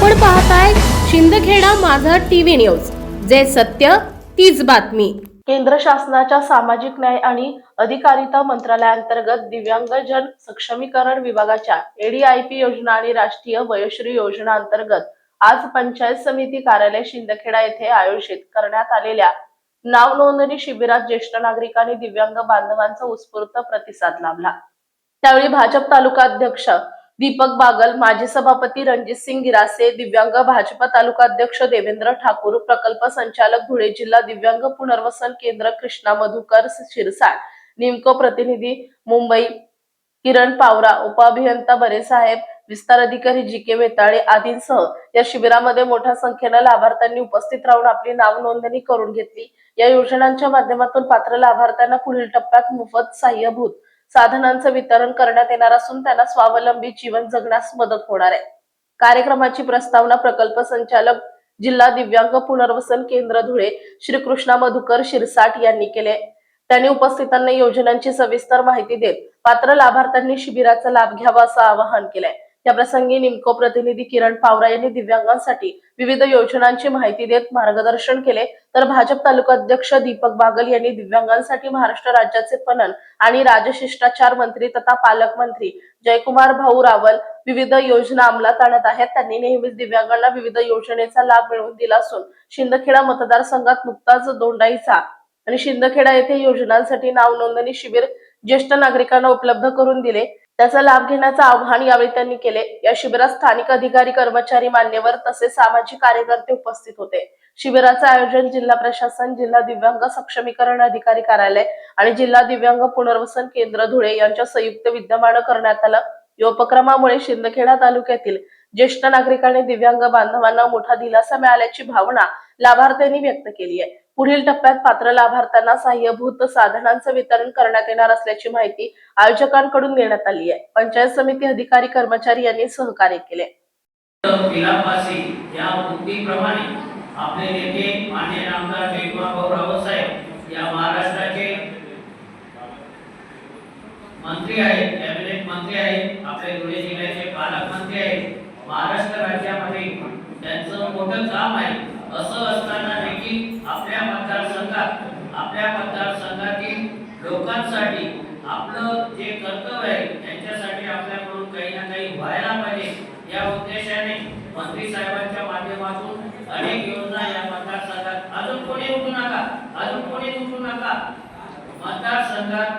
आपण पाहताय शिंदखेडा माझा टीव्ही न्यूज, जे सत्य तीच बातमी। केंद्र शासनाच्या सामाजिक न्याय आणि अधिकारिता मंत्रालयाअंतर्गत दिव्यांगजन सक्षमीकरण विभागाच्या एडीआयपी योजना आणि राष्ट्रीय वयोश्री योजना अंतर्गत आज पंचायत समिती कार्यालय शिंदखेडा येथे आयोजित करण्यात आलेल्या नाव नोंदणी शिबिरात ज्येष्ठ नागरिकांनी दिव्यांग बांधवांचा उत्स्फूर्त प्रतिसाद लाभला। त्यावेळी भाजप तालुका अध्यक्ष दीपक बागल, माजी सभापती रणजित सिंग गिरासे, दिव्यांग भाजपा तालुका अध्यक्ष देवेंद्र ठाकूर, प्रकल्प संचालक धुळे जिल्हा दिव्यांग पुनर्वसन केंद्र कृष्णा मधुकर शिरसाट, निमको प्रतिनिधी मुंबई किरण पावरा, उपअभियंता बरेसाहेब, विस्तार अधिकारी जी.के. वेताळे आदींसह या शिबिरामध्ये मोठ्या संख्येने लाभार्थ्यांनी उपस्थित राहून आपली नाव नोंदणी करून घेतली। या योजनांच्या माध्यमातून पात्र लाभार्थ्यांना पुढील टप्प्यात मोफत सहाय्यभूत साधनांचं वितरण करण्यात येणार असून त्यांना स्वावलंबी जीवन जगण्यास मदत होणार आहे। कार्यक्रमाची प्रस्तावना प्रकल्प संचालक जिल्हा दिव्यांग पुनर्वसन केंद्र धुळे श्री कृष्णा मधुकर शिरसाट यांनी केले। त्यांनी उपस्थितांना योजनांची सविस्तर माहिती देत पात्र लाभार्थ्यांनी शिबिराचा लाभ घ्यावा असं आवाहन केलंय। या प्रसंगी निमको प्रतिनिधी किरण पावरा यांनी दिव्यांगांसाठी विविध योजनांची माहिती देत मार्गदर्शन केले, तर भाजप तालुका अध्यक्ष दीपक बागल यांनी दिव्यांगांसाठी महाराष्ट्र राज्याचे पणन आणि राजशिष्टाचार मंत्री तथा पालकमंत्री जयकुमार भाऊ रावल विविध योजना अंमलात आणत आहेत। त्यांनी नेहमीच दिव्यांगांना विविध योजनेचा लाभ मिळवून दिला असून शिंदखेडा मतदारसंघात नुकताच दोंडाईचा आणि शिंदखेडा येथे योजनांसाठी नाव नोंदणी शिबिर ज्येष्ठ नागरिकांना उपलब्ध करून दिले, त्याचा लाभ घेण्याचं आवाहन यावेळी त्यांनी केले। या शिबिरात स्थानिक अधिकारी, कर्मचारी, मान्यवर तसेच सामाजिक कार्यकर्ते उपस्थित होते। शिबिराचे आयोजन जिल्हा प्रशासन, जिल्हा दिव्यांग सक्षमीकरण अधिकारी कार्यालय आणि जिल्हा दिव्यांग पुनर्वसन केंद्र धुळे यांच्या संयुक्त विद्यमाने करण्यात आलं। या उपक्रमामुळे शिंदखेडा तालुक्यातील ज्येष्ठ नागरिकांनी दिव्यांग बांधवांना मोठा दिलासा मिळाल्याची भावना लाभार्थ्यांनी व्यक्त केली आहे। पुढील टप्प्यात पात्र लाभार्थ्यांना सहाय्यभूत साधनांचं वितरण करण्यात येणार असल्याची माहिती आयोजकांकडून देण्यात आली आहे। पंचायत समिती अधिकारी, कर्मचारी यांनी सहकार्य केले। या मुक्तीप्रमाणे आपले नेते माननीय आमदार जयकुमार भाऊ रावल साहेब या महाराष्ट्राचे मंत्री आहेत, कॅबिनेट मंत्री आहेत, आपले धुळे जिल्ह्याचे पालकमंत्री आहेत। महाराष्ट्र राज्यामध्ये त्यांचं मोठं काम आहे। असं असताना देखील आपल्या मतदारसंघातील लोकांसाठी आपलं जे कर्तव्य आहे त्यांच्यासाठी आपल्याकडून काही ना काही व्हायला पाहिजे या उद्देशाने मंत्री साहेबांच्या माध्यमातून अनेक योजना या मतदारसंघात अजून कोणी उठू नका मतदारसंघात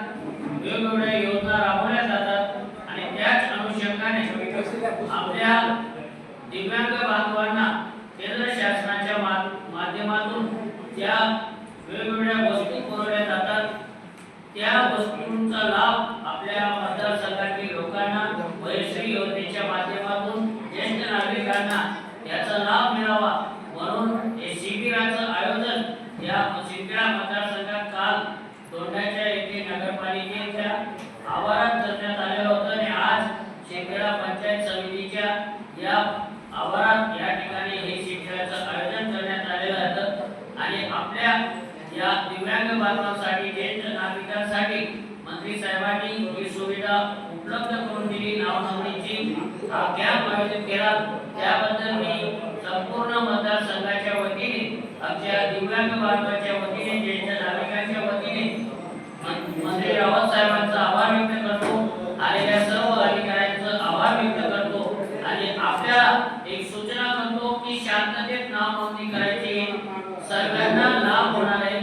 वेगवेगळ्या योजना राबवल्या जातात आणि त्याच अनुषंगाने आपल्या दिव्यांग बांधवांना केंद्र शासनाच्या माध्यमातून ज्या वेगवेगळ्या वस्तू पुरवल्या जातात त्या वस्तूंचा लाभ आपल्या मतदारसंघातील लोकांना वयोश्री योजनेच्या माध्यमातून ज्येष्ठ नागरिकांना याचा लाभ मिळावा म्हणून हे शिबिराचं आयोजन या शिंदखेडा मतदारसंघात काल दोंडाच्या येथे नगरपालिकेच्या आवारात करण्यात आलेलं होतं आणि आज शिंदखेडा पंचायत समितीच्या या आवारात या ठिकाणी हे शिबिराचं आयोजन करण्यात आलेलं होतं आणि आपल्या या दिव्यांग बांधवांसाठी, ज्येष्ठ नागरिकांसाठी मंत्री साहेबांनी ही सुविधा उपलब्ध करून दिली। नाव नोंदणीची कॅम्प आयोजित केला, त्याबद्दल मी संपूर्ण मतदारसंघाच्या वतीने, आमच्या दिव्यांग बांधवांच्या वतीने, ज्येष्ठ नागरिकांच्या वतीने मंत्री रावत साहेबांचा आभार व्यक्त करतो, आलेल्या सर्व अधिकाऱ्यांचा आभार व्यक्त करतो आणि आपल्याला एक सूचना करतो की शांततेत नाव नोंदणी करायची, सगळ्यांना लाभ होणार आहे।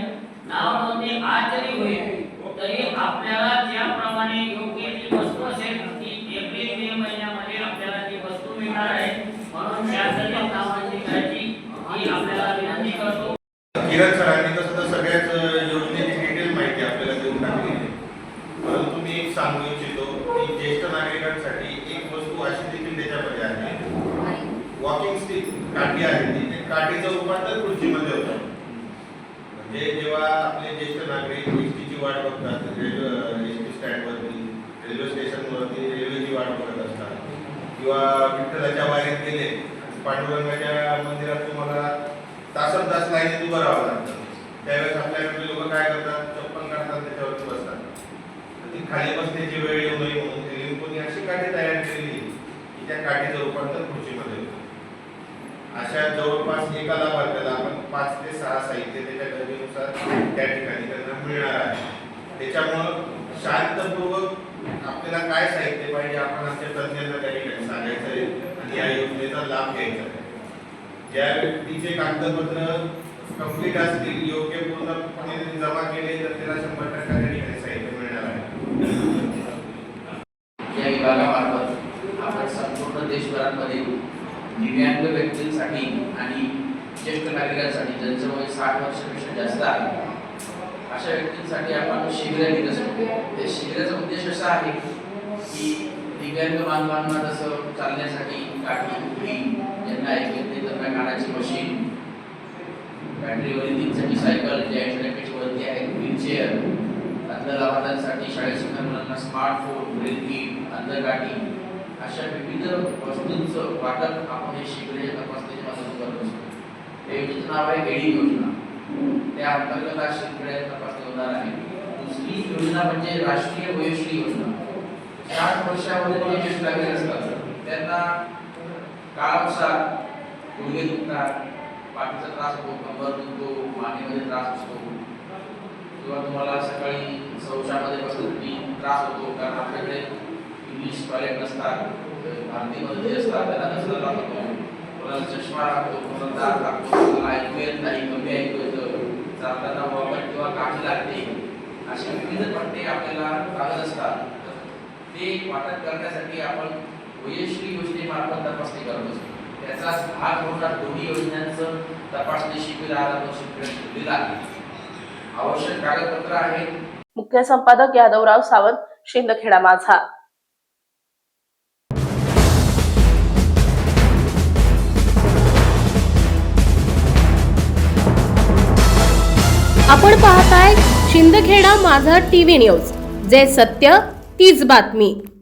नाव नोंदणी आज जरी होईल तरी आपल्याला ज्याप्रमाणे योग्य ती वस्तू असेल ती एप्रिल-मे महिन्यामध्ये आपल्याला ती वस्तू मिळणार आहे, म्हणून शांततेत नाव नोंदणी करायची ही आपल्याला विनंती करतो। किरण सरांनी तसं सगळ्याच योजनेची डिटेल माहिती आपल्याला देऊन टाकली, परंतु मी एक सांगू इच्छितो की ज्येष्ठ नागरिकांसाठी एक वस्तू अशी देखील त्याच्यामध्ये आहे, वॉकिंग स्टिक काठी आहे, ती काठीचं रूपांतर खुर्चीमध्ये होतं। म्हणजे जेव्हा आपले ज्येष्ठ नागरिक एसटीची वाट बघतात, एसटी स्टँडवरती, रेल्वे स्टेशनवरती रेल्वेची वाट बघत असतात किंवा विठ्ठलाच्या वारीत गेले, पांडुरंगाच्या मंदिरात तुम्हाला तासन-तास लाईनीत उभं राहावं लागतं, त्यावेळेस आपल्याकडे लोक काय करतात, चप्पल काढतात, त्याच्यावरती बसतात। ती खाली बसण्याची वेळ येऊ नये म्हणून कोणी अशी काठी तयार केली की त्या काठीचं रूपांतर खुर्चीमध्ये होतं। जवळपास एका लाभार्थ्याला आपण 5 ते 6 साहित्य त्याच्या गरजेनुसार त्या ठिकाणी त्यांना मिळणार आहे. त्याच्यामुळं शांतपूर्वक आपल्याला काय साहित्य पाहिजे आपण आमच्या तज्ञांना त्या ठिकाणी सांगायचं आहे आणि या योजनेचा लाभ घ्यायचा आहे. ज्या व्यक्तीचे कागदपत्र कंप्लीट असतील, योग्य पूर्णपणे जमा केले तर त्याला 100% त्या ठिकाणी साहित्य मिळणार आहे. या विभागामार्फत आपण संपूर्ण देशभरामध्ये दिव्यांग व्यक्तींसाठी आणि ज्येष्ठ नागरिकांसाठी ज्यांचं वय 60 वर्षापेक्षा जास्त आहे अशा व्यक्तींसाठी आपण शिबिर घेत असतो. त्या शिबिराचा उद्देश असा आहे की दिव्यांग बांधवांना जसं चालण्यासाठी काठी, उडी, ज्यांना ऐकू येत नाही त्यांना कानाची मशीन, बॅटरीवरील 3 चाकी सायकल, ज्या 80 पेक्षा वरती आहेत, व्हीलचेअर, अंध लाभार्थ्यांसाठी शाळेत शिकणाऱ्या मुलांना स्मार्टफोन, ब्रेल किट, अंधगाठी अशा विविध वस्तूंचं वाटप आपण हे शिबिर तपासणीच्या माध्यमातून करत असतो. या योजनेचं नाव आहे एडी योजना. त्या अंतर्गत आज शिबिर तपासणी होणार आहे. दुसरी योजना म्हणजे राष्ट्रीय वयोश्री योजना. 60 वर्षावरील जे ज्येष्ठ नागरिक असतात त्यांना काळानुसार गुडघे दुखतात, पाठीचा त्रास होतो, कंबर दुखतो, मानेमध्ये त्रास असतो किंवा तुम्हाला सकाळी शौचामध्ये बसण्यासाठी त्रास होतो कारण आपल्याकडे इंग्लिश टॉयलेट नसतात, भारतीमध्ये असतात, त्यांना नसला त्रास होतो, कोणाला चष्मा लागतो, कोणाला दात लागतो, कोणाला ऐकू येत नाही, कमी ऐकू येतं, चालताना वॉकर किंवा काठी लागते, असे विविध पट्टे आपल्याला लागत असतात. ते वाटप करण्यासाठी आपण वयोश्री योजनेमार्फत तपासणी करत असतो. त्याचाच भाग म्हणून दोन्ही योजनांचं तपासणी शिबिर आज शिबिर आहे. आवश्यक कागदपत्र आहेत. मुख्य संपादक यादवराव सावंत, शिंदखेडा माझा. आपण पाहताय शिंदखेडा माझा टीव्ही न्यूज, जे सत्य तीच बातमी.